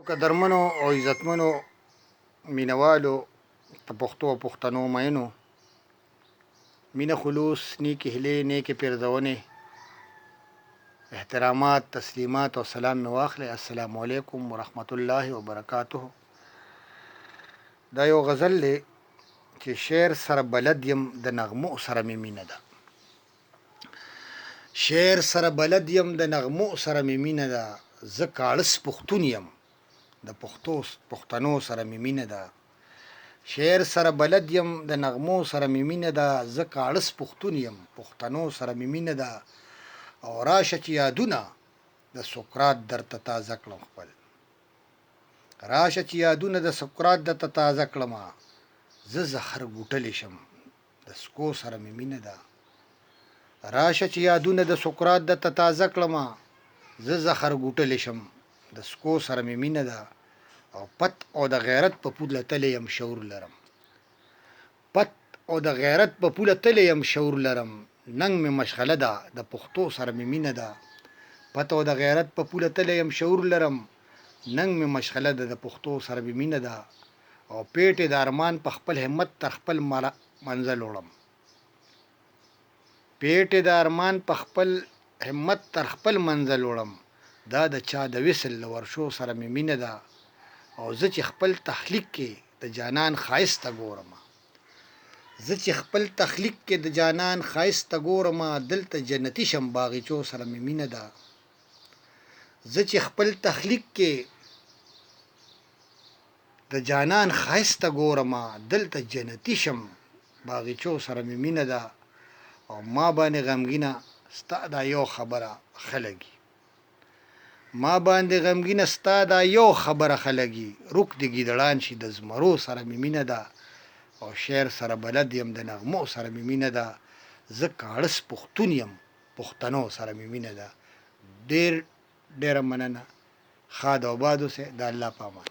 قدرمنو او عزتمنو مینوالو په پښتو او پښتنو مینو مینه خلوص نیکی هیلې نیکې پیرزونې احترامات تسلیمات او سلام مې واخلئ. السلام علیکم ورحمت الله وبرکاته. دا یو غزل دی چې شعر سره بلد یم د نغمو سره مې مینه ده. شعر سره بلد یم د نغمو سره مې مینه ده. زه کاړس پښتون یم د پښتنو سره مې مینه ده. شعر سره بلد یم د نغمو سره مې مینه ده. زه کاړس پښتون یم پښتنو سره مې مینه ده. او راشه چې یادونه د سقراط درته تازه کړم خپل. راشه چې یادونه د سقراط درته تازه کړمه. زه زهر ګوټلی شم د سکو سره مې مینه ده. راشه چې یادونه د سقراط درته تازه کړمه. زه زهر ګوټلی شم د سکو سره مې مینه ده. او پت او د غیرت په پوله تلی یم شعور لرم. پت او د غیرت په پوله تلی یم شعور لرم. ننګ مې مشغله ده د پښتو سره مې مینه ده. پت او د غیرت په پوله تلی یم شعور لرم. ننګ مې مشغله ده د پښتو سره مې مینه ده. او پیټ د ارمان په خپل همت تر خپل منزل وړم. پیټ د ارمان په خپل همت تر خپل منزل وړم. دا د چا د وصل له ورشو سره مې مینه ده. او زه چې خپل تخلیق کې د جانان ښایسته ګورم. زه چې خپل تخلیق کې د جانان ښایسته ګورم. دلته جنتي شم باغچو سره مې مینه ده. زه چې خپل تخلیق کې د جانان ښایسته ګورم. دلته جنتي شم باغچو سره مې مینه ده. او ما باندې غمګینه ستا دا یو خبره ښه لګي. ما باندې غمګینه ستا دا یو خبره ښه لګي. روک د ګیدړان شي د زمرو سره مې مینه ده. او شعر سره بلد یم د نغمو سره مې مینه ده. زه کاړس پښتون یم پښتنو سره مې مینه ده. ډېره مننه. ښاد او باد اوسئ. د الله په امان.